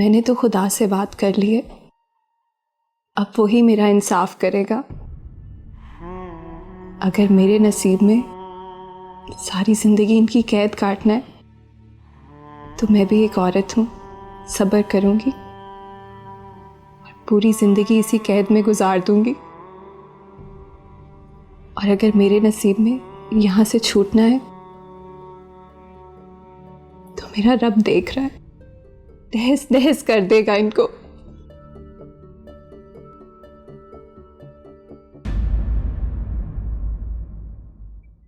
मैंने तो खुदा से बात कर ली है, अब वही मेरा इंसाफ करेगा। अगर मेरे नसीब में सारी जिंदगी इनकी कैद काटना है तो मैं भी एक औरत हूँ, सब्र करूंगी और पूरी जिंदगी इसी कैद में गुजार दूंगी। और अगर मेरे नसीब में यहां से छूटना है तो मेरा रब देख रहा है, तहस नहस कर देगा इनको।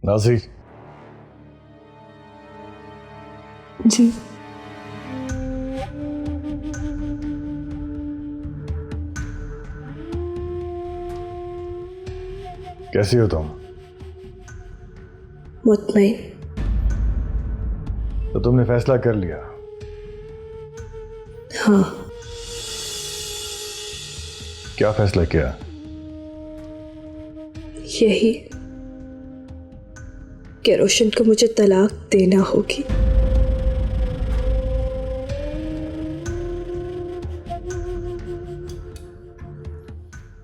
नाज़ी जी कैसी हो तुम? मुतमईन। तो तुमने फैसला कर लिया? हाँ। क्या फैसला किया? यही कि रोशन को मुझे तलाक देना होगी।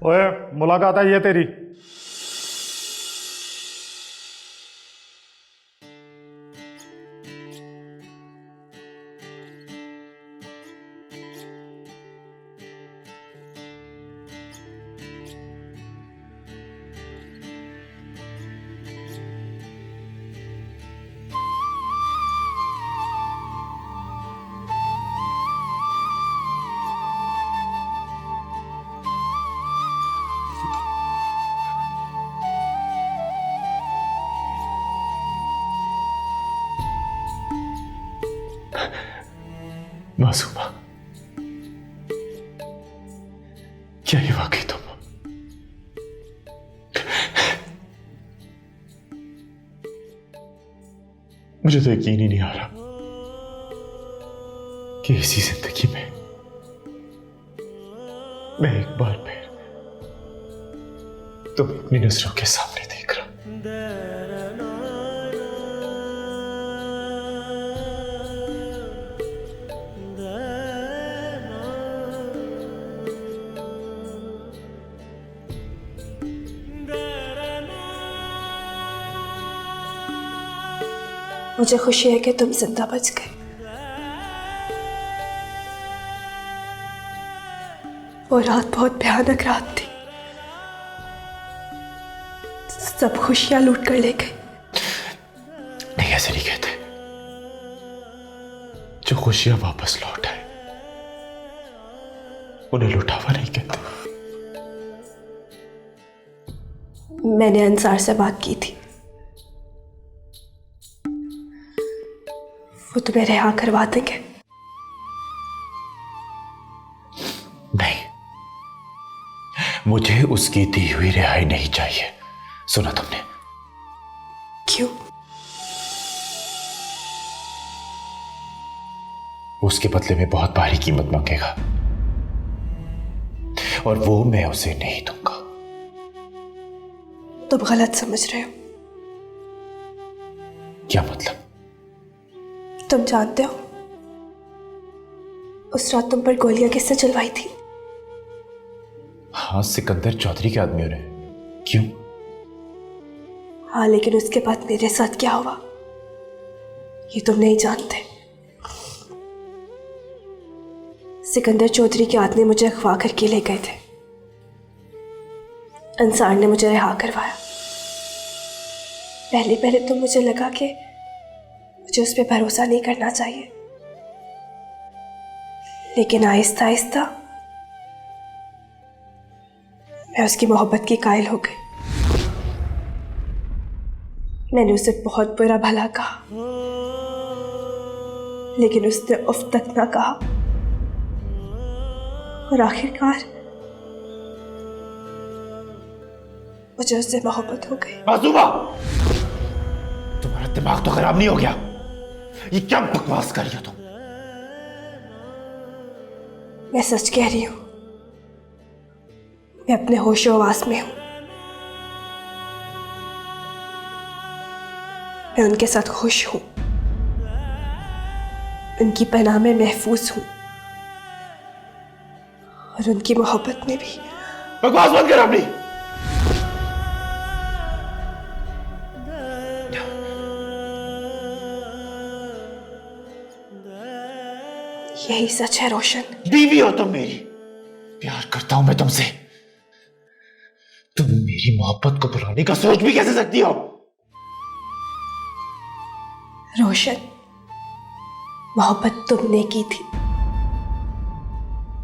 ओए, मुलाकात है ये तेरी। मासूमा, क्या ये वाकई तुम? मुझे तो यकीन ही नहीं आ रहा कि इसी जिंदगी में मैं एक बार फिर तुम अपनी नजरों के सामने देख रहा हूं। मुझे खुशी है कि तुम जिंदा बच गए। वो रात बहुत भयानक रात थी, सब खुशियां लूट कर ले गए। नहीं, ऐसे नहीं कहते। जो खुशियां वापस लौट आए उन्हें लुटावा नहीं कहते। मैंने अंसार से बात की थी, वो तुम्हें रिहा करवा देंगे। नहीं, मुझे उसकी दी हुई रिहाई नहीं चाहिए। सुना तुमने? क्यों? उसके बदले में बहुत भारी कीमत मांगेगा और वो मैं उसे नहीं दूंगा। तुम गलत समझ रहे हो। क्या मतलब? तुम जानते हो उस रात तुम पर गोलियां किससे चलवाई थी? हाँ, सिकंदर चौधरी के आदमियों ने। क्यों? हाँ, लेकिन उसके बाद मेरे साथ क्या हुआ ये तुम नहीं जानते। सिकंदर चौधरी के आदमी मुझे अगवा करके ले गए थे। अंसार ने मुझे रिहा करवाया। पहले पहले तो मुझे लगा कि मुझे उस पर भरोसा नहीं करना चाहिए, लेकिन आहिस्ता आहिस्ता मैं उसकी मोहब्बत की कायल हो गई। मैंने उसे बहुत बुरा भला कहा, लेकिन उसने उफ तक ना कहा और आखिरकार मुझे उससे मोहब्बत हो गई। मासूमा, तुम्हारा दिमाग तो खराब नहीं हो गया? ये क्या बकवास कर रही हो तुम? मैं सच कह रही हूं, मैं अपने होशो हवास में हूं। मैं उनके साथ खुश हूं, उनकी पनाह में महफूज हूं। और उनकी मोहब्बत में भी। बकवास बंद कर अपनी। यही सच है रोशन। बीवी हो तुम मेरी, प्यार करता हूं मैं तुमसे। तुम मेरी मोहब्बत को भुलाने का सोच भी कैसे सकती हो? रोशन, मोहब्बत तुमने की थी,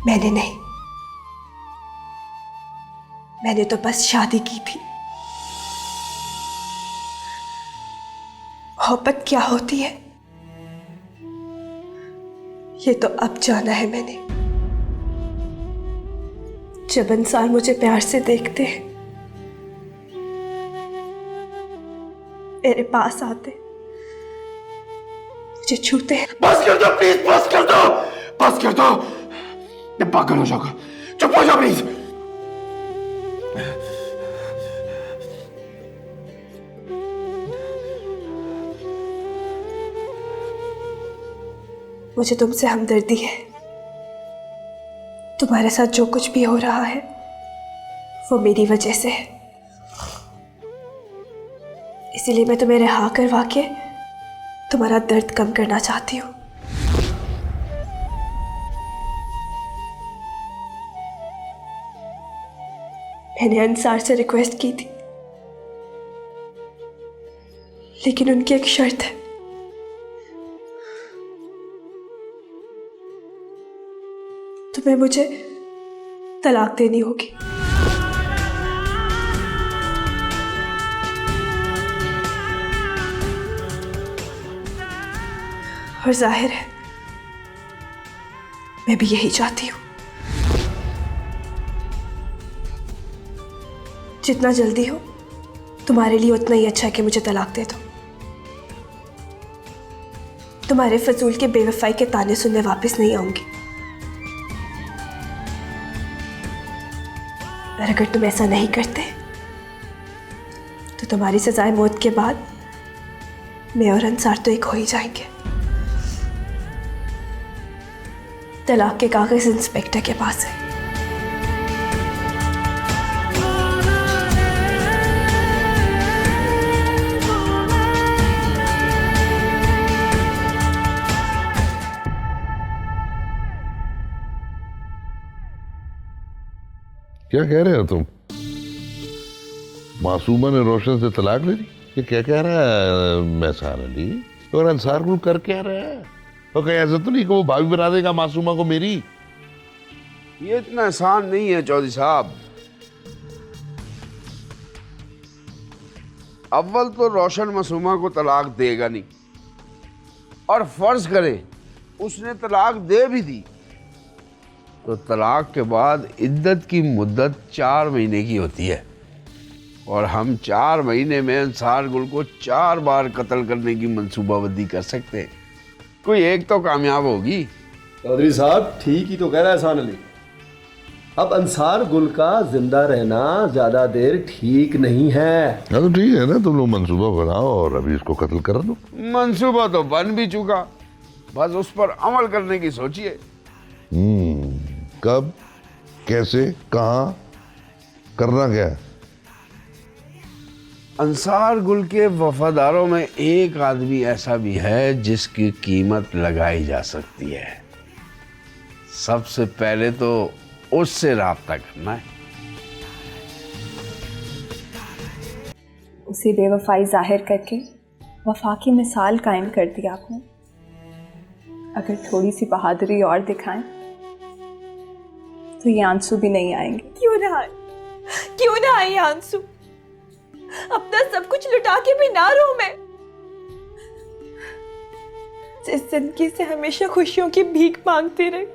मैंने नहीं। मैंने तो बस शादी की थी। मोहब्बत क्या होती है ये तो अब जाना है मैंने। जब इंसान मुझे प्यार से देखते हैं, मेरे पास आते, मुझे छूते हैं। बस कर दो प्लीज, बस कर दो, बस कर दो। मैं पागल हो जाऊंगा। चुप हो जाओ प्लीज। मुझे तुमसे हमदर्दी है। तुम्हारे साथ जो कुछ भी हो रहा है वो मेरी वजह से है। इसीलिए मैं तुम्हें रिहा करवा के तुम्हारा दर्द कम करना चाहती हूँ। मैंने अंसार से रिक्वेस्ट की थी, लेकिन उनकी एक शर्त है। तुम्हें मुझे तलाक देनी होगी। और जाहिर है मैं भी यही चाहती हूं। जितना जल्दी हो तुम्हारे लिए उतना ही अच्छा है कि मुझे तलाक दे दो। तुम्हारे फजूल के बेवफाई के ताने सुनने वापस नहीं आऊंगी। और अगर तुम ऐसा नहीं करते तो तुम्हारी सजाए मौत के बाद मैं और अंसार तो एक हो ही जाएंगे। तलाक के कागज इंस्पेक्टर के पास है। क्या कह रहे हो तुम? मासूमा ने रोशन से तलाक ले ली? ये क्या कह रहा है मैसार अली? और अंसार गुल कर क्या रहा है? और कहीं ऐसा तो नहीं कि वो भाभी बना देगा मासूमा को मेरी? ये इतना आसान नहीं है चौधरी साहब। अव्वल तो रोशन मासूमा को तलाक देगा नहीं, और फर्ज करे उसने तलाक दे भी दी तो तलाक के बाद इद्दत की मुद्दत 4 महीने की होती है, और हम 4 महीने में अंसार गुल को 4 बार कत्ल करने की मंसूबाबंदी कर सकते हैं। कोई एक तो कामयाब होगी। चौधरी साहब ठीक ही तो कह रहा है एहसान अली। अब अंसार गुल का जिंदा रहना ज्यादा देर ठीक नहीं है। हाँ तो ठीक है ना, तुम लोग मंसूबा बनाओ और अभी इसको कत्ल कर दो। मंसूबा तो बन भी चुका, बस उस पर अमल करने की सोचिए। कब, कैसे, कहाँ, करना क्या है? अंसार गुल के वफादारों में एक आदमी ऐसा भी है जिसकी कीमत लगाई जा सकती है। सबसे पहले तो उससे राब्ता करना है। उसी बेवफाई जाहिर करके वफा की मिसाल कायम कर दी आपने। अगर थोड़ी सी बहादुरी और दिखाएं तो ये आंसू भी नहीं आएंगे। क्यों ना आए आंसू? अपना सब कुछ लुटा के भी ना रो मैं। जिस जिंदगी से हमेशा खुशियों की भीख मांगती रही,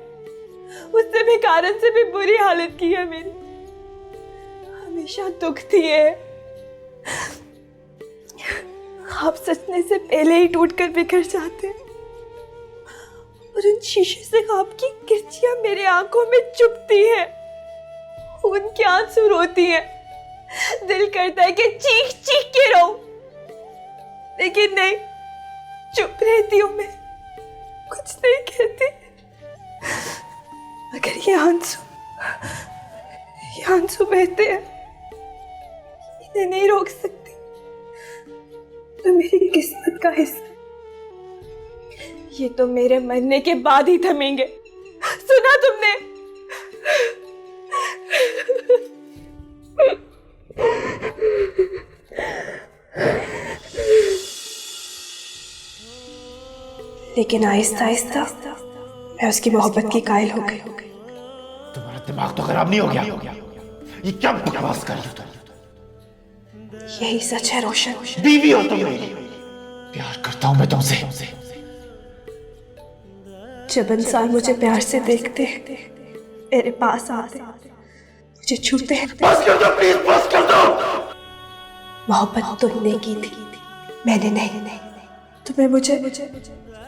उससे भी कारण से भी बुरी हालत की है मेरी। हमेशा दुख दिए, ख्वाब सचने से पहले ही टूटकर बिखर जाते हैं, और उन शीशे से ख्वाब की किरचियां मेरे आंखों में चुभती है। उनके आंसू रोती है, दिल करता है कि चीख चीख के रो, लेकिन नहीं, चुप रहती हूं मैं, कुछ नहीं कहती। अगर ये आंसू ये आंसू बहते हैं, इन्हें नहीं रोक सकती, तो मेरी किस्मत का हिस्सा। ये तो मेरे मरने के बाद ही थमेंगे। सुना तुमने? लेकिन आहिस्ता आहिस्ता मैं उसकी मोहब्बत की कायल हो गई। तुम्हारा दिमाग तो खराब नहीं हो गया? ये क्या बकवास कर रही हो तुम? यही सच है रोशन। बीवी हो तुम मेरी, प्यार करता हूं मैं तुमसे। जब इंसान मुझे प्यार से देखते, मेरे पास आते, मुझे छूते हैं। बस कर दो प्लीज, बस कर दो। मोहब्बत तुमने की थी, मैंने नहीं। तुम्हें मुझे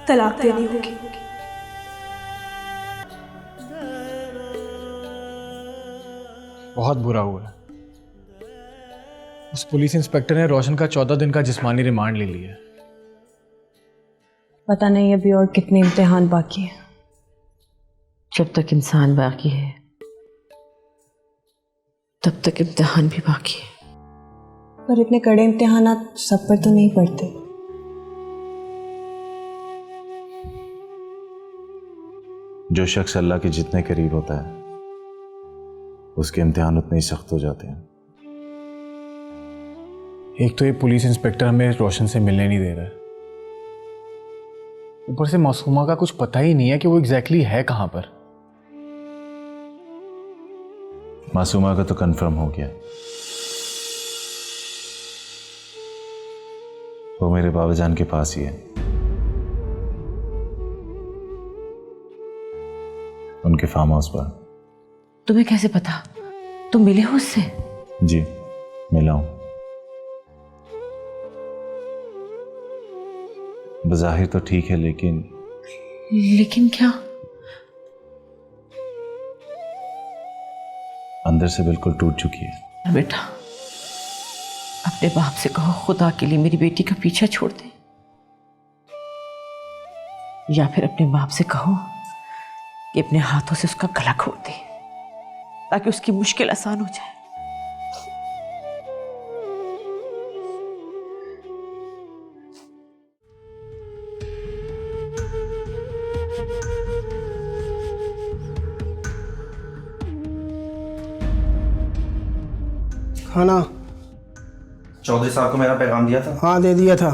तलाक देनी होगी। बहुत बुरा हुआ है। उस पुलिस इंस्पेक्टर ने रोशन का 14 दिन का जिस्मानी रिमांड ले लिया। पता नहीं अभी और कितने इम्तिहान बाकी हैं। जब तक इंसान बाकी है तब तक इम्तिहान भी बाकी है। पर इतने कड़े इम्तिहान सब पर तो नहीं पड़ते। जो शख्स अल्लाह के जितने करीब होता है उसके इम्तिहान उतने ही सख्त हो जाते हैं। एक तो ये पुलिस इंस्पेक्टर हमें रोशन से मिलने नहीं दे रहा है, ऊपर से मासूमा का कुछ पता ही नहीं है कि वो एग्जैक्टली है कहां पर। मासूमा का तो कंफर्म हो गया, वो मेरे बाबा जान के पास ही है, उनके फार्म हाउस पर। तुम्हें कैसे पता? तुम मिले हो उससे? जी मिला हूं। बज़ाहिर तो ठीक है, लेकिन क्या? अंदर से बिल्कुल टूट चुकी है। बेटा, अपने बाप से कहो खुदा के लिए मेरी बेटी का पीछा छोड़ दे, या फिर अपने बाप से कहो कि अपने हाथों से उसका गला घोट दे ताकि उसकी मुश्किल आसान हो जाए। खाना चौधरी साहब को मेरा पैगाम दिया था? हाँ दे दिया था।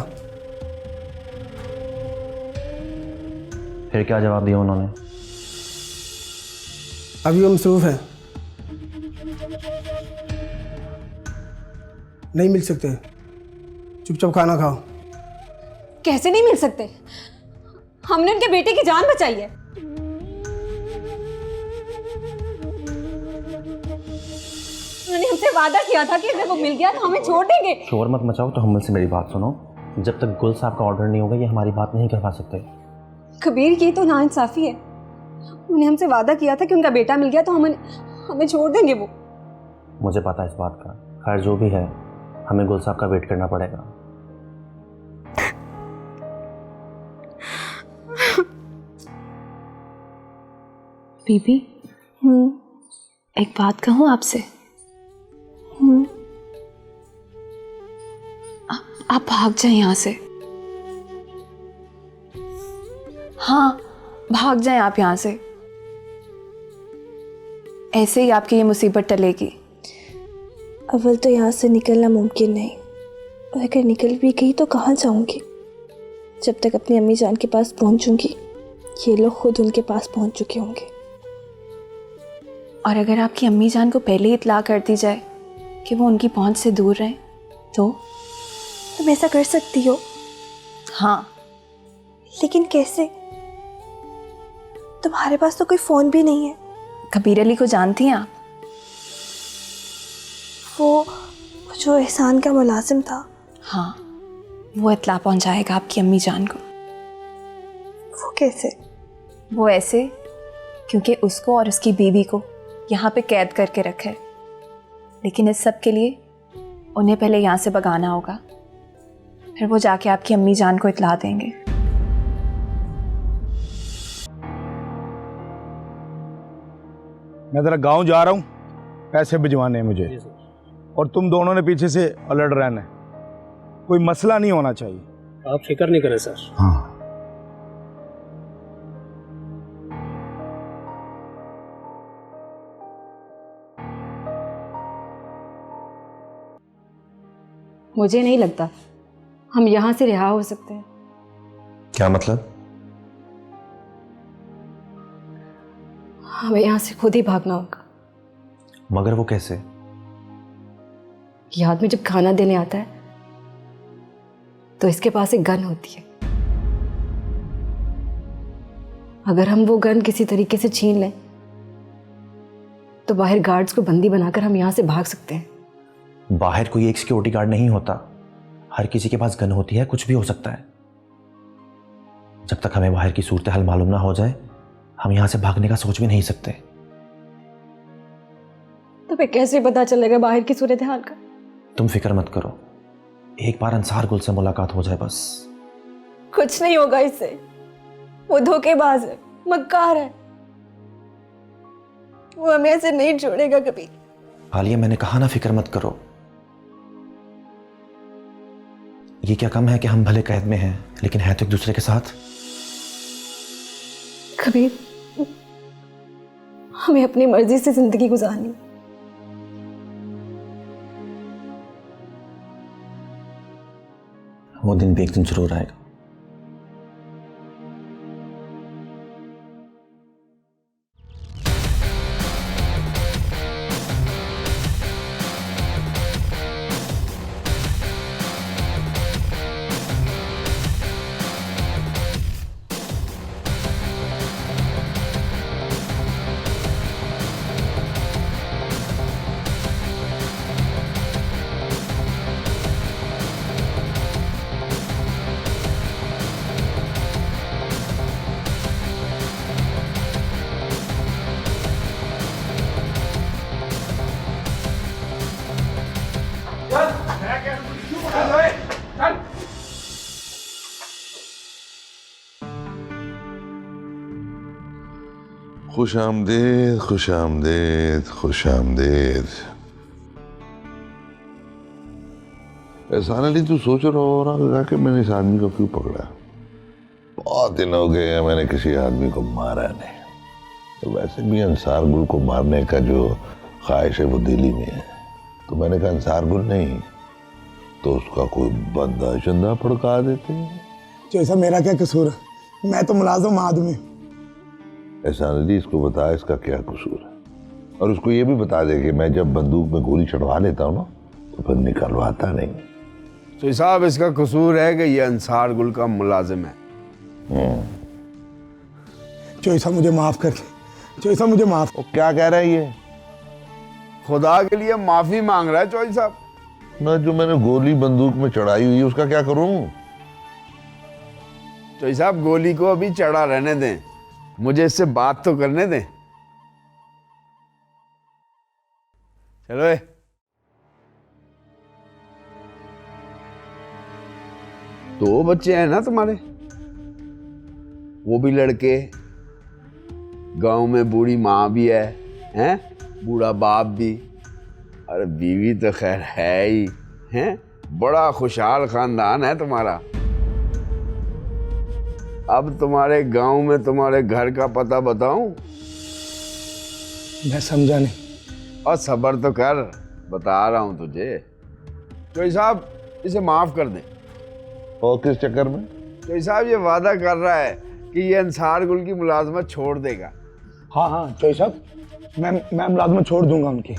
फिर क्या जवाब दिया उन्होंने? अभी वो मसरूफ है, नहीं मिल सकते। चुपचाप खाना खाओ। कैसे नहीं मिल सकते? हमने उनके बेटे की जान बचाई है। उन्होंने हमसे वादा किया था कि अगर वो मिल गया तो हमें छोड़ देंगे। शोर मत मचाओ, तो हम से मेरी बात सुनो। जब तक गुल साहब का ऑर्डर नहीं होगा ये हमारी बात नहीं करवा सकते। कबीर, ये तो नाइंसाफी है। उन्हें हमसे वादा किया था कि उनका बेटा मिल गया तो हमें छोड़ देंगे वो। मुझे पता है इस बात का। खैर जो भी है, हमें गुल साहब का वेट करना पड़ेगा। बीबी, एक बात कहूँ आपसे? आप भाग जाए यहाँ से। हाँ, भाग जाएं आप यहाँ से। ऐसे ही आपकी ये मुसीबत टलेगी। अव्वल तो यहाँ से निकलना मुमकिन नहीं, और अगर निकल भी गई तो कहाँ जाऊँगी? जब तक अपनी अम्मी जान के पास पहुँचूंगी ये लोग खुद उनके पास पहुँच चुके होंगे। और अगर आपकी अम्मी जान को पहले ही इत्ला कर दी जाए कि वो उनकी पहुँच से दूर रहें तो? तुम ऐसा कर सकती हो? हाँ। लेकिन कैसे? तुम्हारे पास तो कोई फ़ोन भी नहीं है। कबीर अली को जानती हैं आप? वो जो एहसान का मुलाजिम था। हाँ, वो इत्ला पहुंचाएगा आपकी अम्मी जान को। वो कैसे? वो ऐसे क्योंकि उसको और उसकी बीवी को यहाँ पे कैद करके रखा है, लेकिन इस सब के लिए उन्हें पहले यहाँ से भगाना होगा, फिर वो जाके आपकी अम्मी जान को इत्ला देंगे। मैं जरा गांव जा रहा हूँ, पैसे भिजवाने हैं मुझे, और तुम दोनों ने पीछे से अलर्ट रहना है, कोई मसला नहीं होना चाहिए। आप फिक्र नहीं करें सर। हाँ। मुझे नहीं लगता हम यहाँ से रिहा हो सकते हैं। क्या मतलब? हमें यहाँ से खुद ही भागना होगा। मगर वो कैसे? ये आदमी जब खाना देने आता है तो इसके पास एक गन होती है। अगर हम वो गन किसी तरीके से छीन लें तो बाहर गार्ड्स को बंदी बनाकर हम यहाँ से भाग सकते हैं। बाहर कोई एक सिक्योरिटी गार्ड नहीं होता, हर किसी के पास गन होती है, कुछ भी हो सकता है। जब तक हमें बाहर की सूरत हाल मालूम ना हो जाए हम यहां से भागने का सोच भी नहीं सकते। तो फिर कैसे पता चलेगा बाहर की सूरत हाल का? तुम फिक्र मत करो, एक बार अंसार गुल से मुलाकात हो जाए बस। कुछ नहीं होगा इससे, वो धोखेबाज है, मक्कार है, वो हमें ऐसे नहीं छोड़ेगा कभी। आलिया मैंने कहा ना फिक्र मत करो। ये क्या कम है कि हम भले कैद में हैं लेकिन है तो एक दूसरे के साथ। कभी हमें अपनी मर्जी से जिंदगी गुजारनी। वो दिन भी एक दिन जरूर आएगा। खुश आमदेद, खुश आमदेद, खुश आमदेद। एहसान अली, तू सोच रहा हो ना कि मैंने इस आदमी को क्यों पकड़ा? बहुत दिन हो गए हैं मैंने किसी आदमी को मारा नहीं। तो वैसे भी अंसार गुल को मारने का जो ख्वाहिश है वो दिल्ली में है। तो मैंने कहा अंसार गुल नहीं तो उसका कोई बंदा चंदा पड़का देते हैं। जैसा मेरा क्या कसूर है, मैं तो मुलाजिम आदमी। एहसान अली, इसको बता इसका क्या कसूर है, और उसको ये भी बता दे कि मैं जब बंदूक में गोली चढ़वा लेता हूँ ना तो फिर निकलवाता नहीं। तो साहब इसका कसूर है कि ये अंसार गुल का मुलाजिम है। चोई साहब मुझे माफ कर दे, चोई साहब मुझे माफ। वो क्या कह रहा है ये? खुदा के लिए माफी मांग रहा है चोई साहब। मैं जो मैंने गोली बंदूक में चढ़ाई हुई है उसका क्या करूं? चोई साहब गोली को अभी चढ़ा रहने दें, मुझे इससे बात तो करने दें। चलो 2 बच्चे हैं ना तुम्हारे, वो भी लड़के, गांव में बूढ़ी माँ भी है, हैं? बूढ़ा बाप भी, अरे बीवी तो खैर है ही, हैं? बड़ा खुशहाल खानदान है तुम्हारा। अब तुम्हारे गांव में तुम्हारे घर का पता बताऊं? मैं समझा नहीं। और सब्र तो कर, बता रहा हूं तुझे। चोई साहब इसे माफ कर दें। और किस चक्कर में? चोई साहब ये वादा कर रहा है कि ये अंसार गुल की मुलाजमत छोड़ देगा। हाँ हाँ चोई साहब, मैं मुलाजमत छोड़ दूंगा उनकी।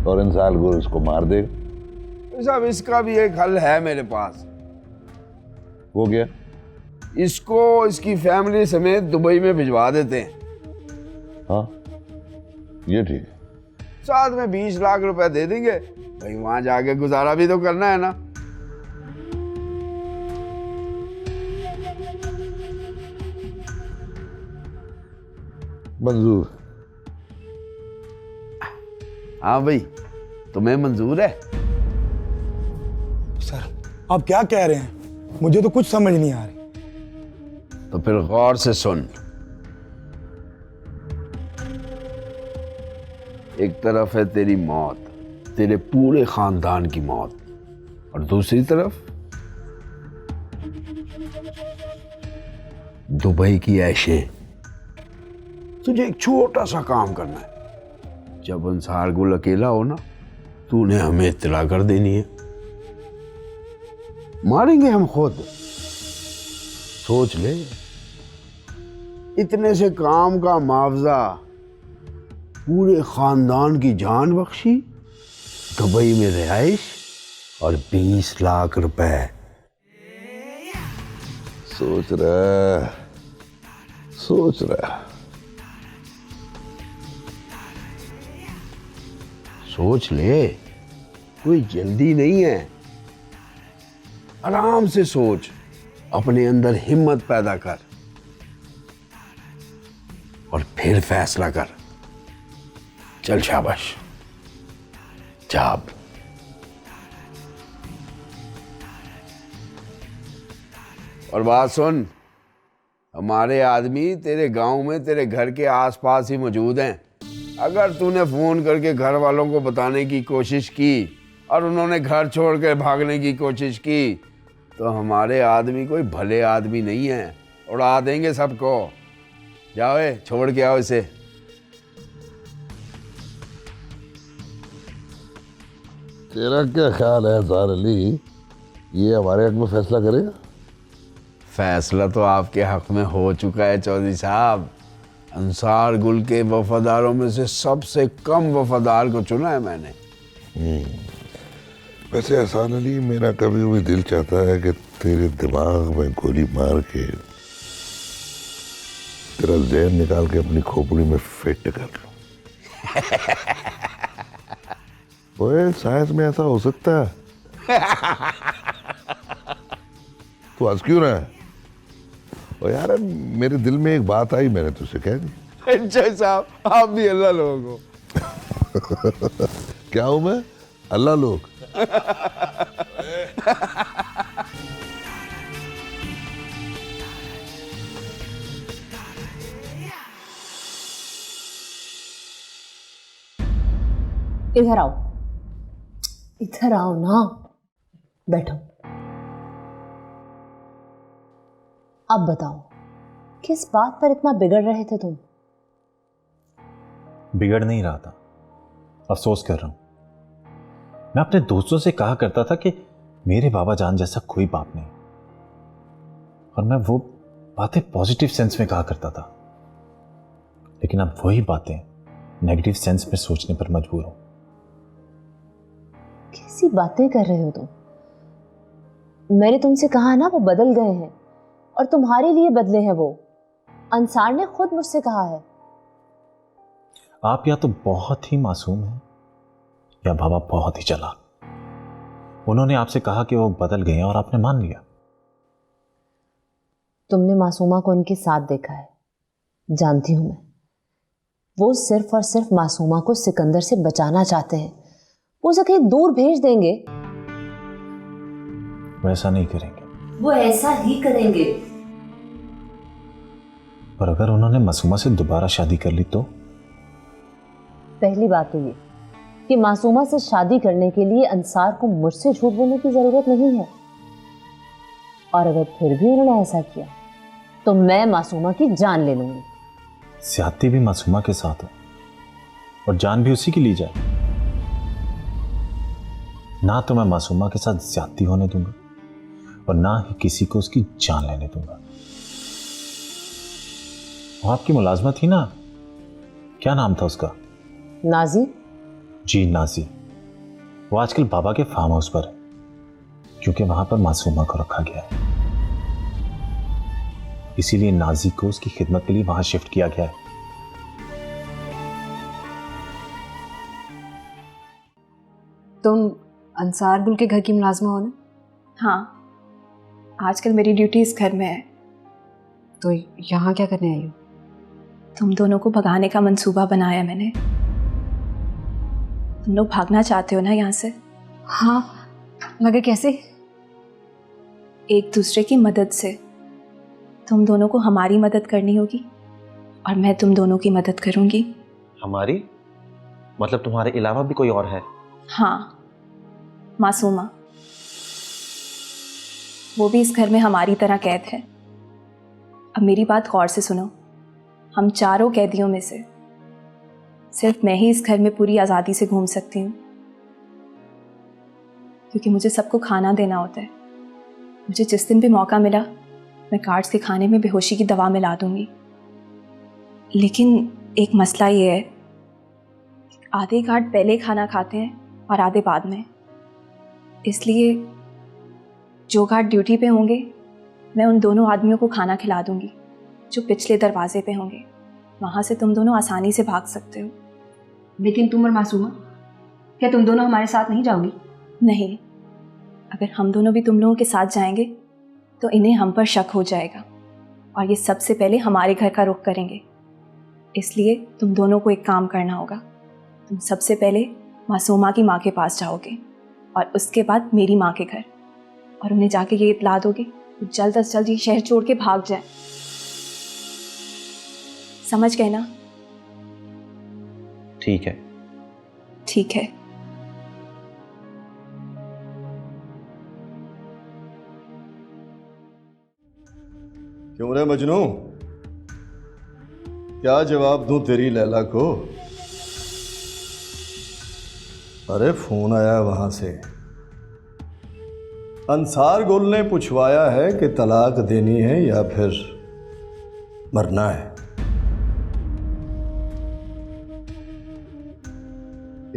और अंसार गुल उसको मार दे। चोई साहब इसका भी एक हल है मेरे पास। वो क्या? इसको इसकी फैमिली समेत दुबई में भिजवा देते हैं। हाँ ये ठीक है। साथ में 20 लाख रुपए दे देंगे, भाई वहां जाके गुजारा भी तो करना है ना। मंजूर? हाँ भाई, तुम्हें मंजूर है? सर आप क्या कह रहे हैं, मुझे तो कुछ समझ नहीं आ रही। तो फिर गौर से सुन। एक तरफ है तेरी मौत, तेरे पूरे खानदान की मौत, और दूसरी तरफ दुबई की ऐशें। तुझे एक छोटा सा काम करना है। जब अंसार गुल अकेला हो ना, तूने हमें इत्तला कर देनी है। मारेंगे हम खुद। सोच ले, इतने से काम का मुआवजा, पूरे खानदान की जान बख्शी, दुबई में रिहाइश और 20 लाख रुपए। सोच रहा सोच ले, कोई जल्दी नहीं है। आराम से सोच, अपने अंदर हिम्मत पैदा कर और फिर फैसला कर। चल शाबाश, जाब। और बात सुन, हमारे आदमी तेरे गांव में तेरे घर के आसपास ही मौजूद हैं। अगर तूने फोन करके घर वालों को बताने की कोशिश की और उन्होंने घर छोड़ कर भागने की कोशिश की, तो हमारे आदमी कोई भले आदमी नहीं है, उड़ा देंगे सबको। जाओ, छोड़ के आओ इसे। तेरा क्या ख्याल है अज़हर अली, ये हमारे हक में फैसला करेगा? फैसला तो आपके हक में हो चुका है चौधरी साहब। अंसार गुल के वफादारों में से सबसे कम वफादार को चुना है मैंने। वैसे एहसान अली, मेरा कभी कभी दिल चाहता है कि तेरे दिमाग में गोली मार के तेरा जहन निकाल के अपनी खोपड़ी में फिट कर लूं। ओए, साइंस में ऐसा हो सकता है? तू हंस क्यों रहा है? और यार, मेरे दिल में एक बात आई, मैंने तुझसे कह दी। अच्छा साहब, आप भी अल्लाह लोग हो। क्या हूं मैं? अल्लाह लोग। इधर आओ, इधर आओ ना, बैठो। अब बताओ, किस बात पर इतना बिगड़ रहे थे तुम? बिगड़ नहीं रहा था, अफसोस कर रहा हूं। मैं अपने दोस्तों से कहा करता था कि मेरे बाबा जान जैसा कोई बाप नहीं, और मैं वो बातें पॉजिटिव सेंस में कहा करता था, लेकिन अब वही बातें नेगेटिव सेंस में सोचने पर मजबूर हूं। कैसी बातें कर रहे हो तुम? मैंने तुमसे कहा ना, वो बदल गए हैं, और तुम्हारे लिए बदले हैं वो। अंसार ने खुद मुझसे कहा है। आप या तो बहुत ही मासूम हैं या बाबा बहुत ही चालाक। उन्होंने आपसे कहा कि वो बदल गए हैं और आपने मान लिया। तुमने मासूमा को उनके साथ देखा है, जानती हूं मैं। वो सिर्फ और सिर्फ मासूमा को सिकंदर से बचाना चाहते हैं। वो उसे कहीं दूर भेज देंगे। वो ऐसा नहीं करेंगे। वो ऐसा ही करेंगे। और अगर उन्होंने मासूमा से दोबारा शादी कर ली तो? पहली बात तो ये कि मासूमा से शादी करने के लिए अंसार को मुझसे झूठ बोलने की जरूरत नहीं है। और अगर फिर भी उन्होंने ऐसा किया तो मैं मासूमा की जान ले लूंगी। ज्यादती भी मासूमा के साथ हो और जान भी उसी की ली जाए। ना तो मैं मासूमा के साथ ज्यादती होने दूंगा और ना ही किसी को उसकी जान लेने दूंगा। वो आपकी मुलाजमत थी ना, क्या नाम था उसका? नाजी। जी, नाजी। वो आजकल बाबा के फार्म हाउस पर है, क्योंकि वहां पर मासूमा को रखा गया है। इसीलिए नाजी को उसकी खिदमत के लिए वहां शिफ्ट किया गया है। तुम अंसार गुल के घर की मुलाजमा हो ना? हाँ, आजकल मेरी ड्यूटी इस घर में है। तो यहाँ क्या करने आई हो? तुम दोनों को भगाने का मंसूबा बनाया मैंने। तुम लोग भागना चाहते हो ना यहाँ से? हाँ, मगर कैसे? एक दूसरे की मदद से। तुम दोनों को हमारी मदद करनी होगी और मैं तुम दोनों की मदद करूंगी। हमारी मतलब तुम्हारे अलावा भी कोई और है? हाँ, मासूमा। वो भी इस घर में हमारी तरह कैद है। अब मेरी बात गौर से सुनो। हम चारों कैदियों में से सिर्फ मैं ही इस घर में पूरी आज़ादी से घूम सकती हूँ, क्योंकि मुझे सबको खाना देना होता है। मुझे जिस दिन भी मौका मिला मैं गार्ड्स के खाने में बेहोशी की दवा मिला दूंगी। लेकिन एक मसला ये है, आधे गार्ड पहले खाना खाते हैं और आधे बाद में। इसलिए जो गार्ड ड्यूटी पे होंगे मैं उन दोनों आदमियों को खाना खिला दूंगी जो पिछले दरवाजे पे होंगे। वहाँ से तुम दोनों आसानी से भाग सकते हो। लेकिन तुम और मासूमा, क्या तुम दोनों हमारे साथ नहीं जाओगी? नहीं, अगर हम दोनों भी तुम लोगों के साथ जाएंगे तो इन्हें हम पर शक हो जाएगा और ये सबसे पहले हमारे घर का रुख करेंगे। इसलिए तुम दोनों को एक काम करना होगा। तुम सबसे पहले मासूमा की माँ के पास जाओगे और उसके बाद मेरी माँ के घर, और उन्हें जाके ये इतला दोगे तो जल्द अज जल्द ये शहर छोड़ के भाग जाए। समझ गए ना? ठीक है। ठीक है। क्यों रे मजनू, क्या जवाब दूं तेरी लैला को? अरे फोन आया वहां से, अंसार गुल ने पूछवाया है कि तलाक देनी है या फिर मरना है।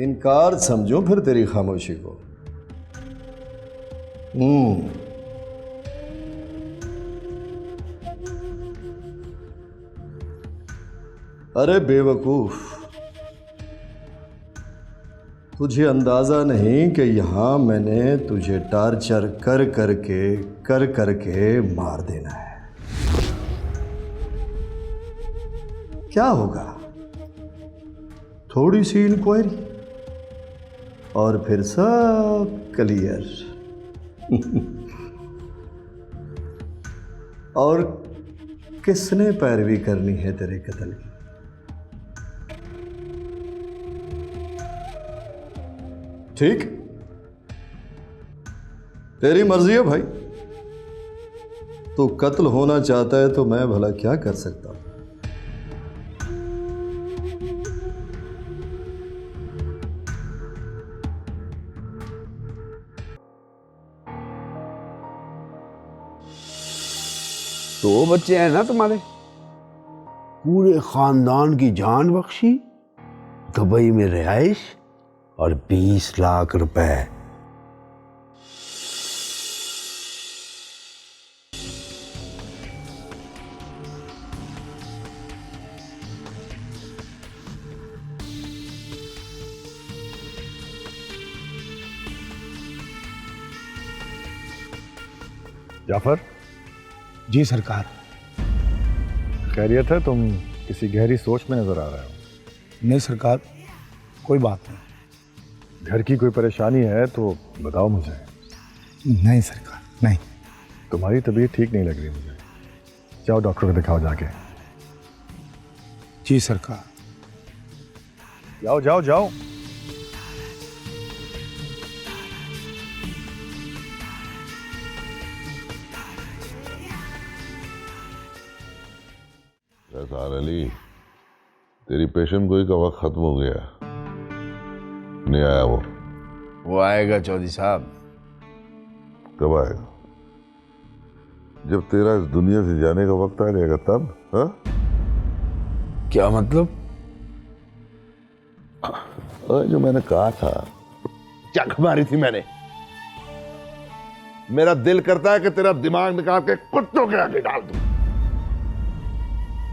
इनकार समझो फिर तेरी खामोशी को। अरे बेवकूफ, तुझे अंदाजा नहीं कि यहां मैंने तुझे टार्चर कर करके मार देना है। क्या होगा? थोड़ी सी इंक्वायरी और फिर सब क्लियर। और किसने पैरवी करनी है तेरे कत्ल की? ठीक, तेरी मर्जी है भाई। तू कत्ल होना चाहता है तो मैं भला क्या कर सकता हूं? दो बच्चे हैं ना तुम्हारे? पूरे खानदान की जान बख्शी, दुबई में रिहाइश और 20 लाख रुपए। जाफर। जी सरकार। खैरियत है? तुम किसी गहरी सोच में नजर आ रहे हो। नहीं सरकार, कोई बात नहीं। घर की कोई परेशानी है तो बताओ मुझे। नहीं सरकार, नहीं। तुम्हारी तबीयत ठीक नहीं लग रही मुझे। जाओ डॉक्टर को दिखाओ जाके। जी सरकार। जाओ जाओ जाओ। एहसान अली, तेरी पेशेंट गोई का वक्त खत्म हो गया। नहीं आया वो आएगा चौधरी साहब। कब आएगा? जब तेरा इस दुनिया से जाने का वक्त आ जाएगा तब। हा? क्या मतलब? जो मैंने कहा था, चक मारी थी मैंने। मेरा दिल करता है कि तेरा दिमाग निकाल के कुत्तों के आगे डाल दूं।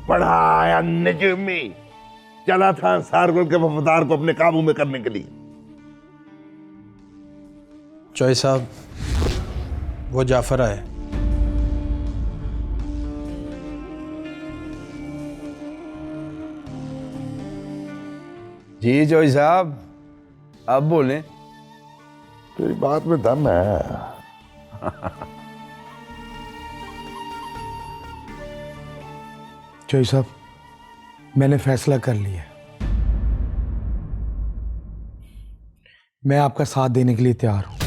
पढ़ाया निजमी, चला था अंसार के वफादार को अपने काबू में करने के लिए। चौधरी साहब, वो जाफर आए। जी चौधरी साहब, अब बोले। तेरी बात में दम है। चौधरी साहब, मैंने फैसला कर लिया। मैं आपका साथ देने के लिए तैयार हूं।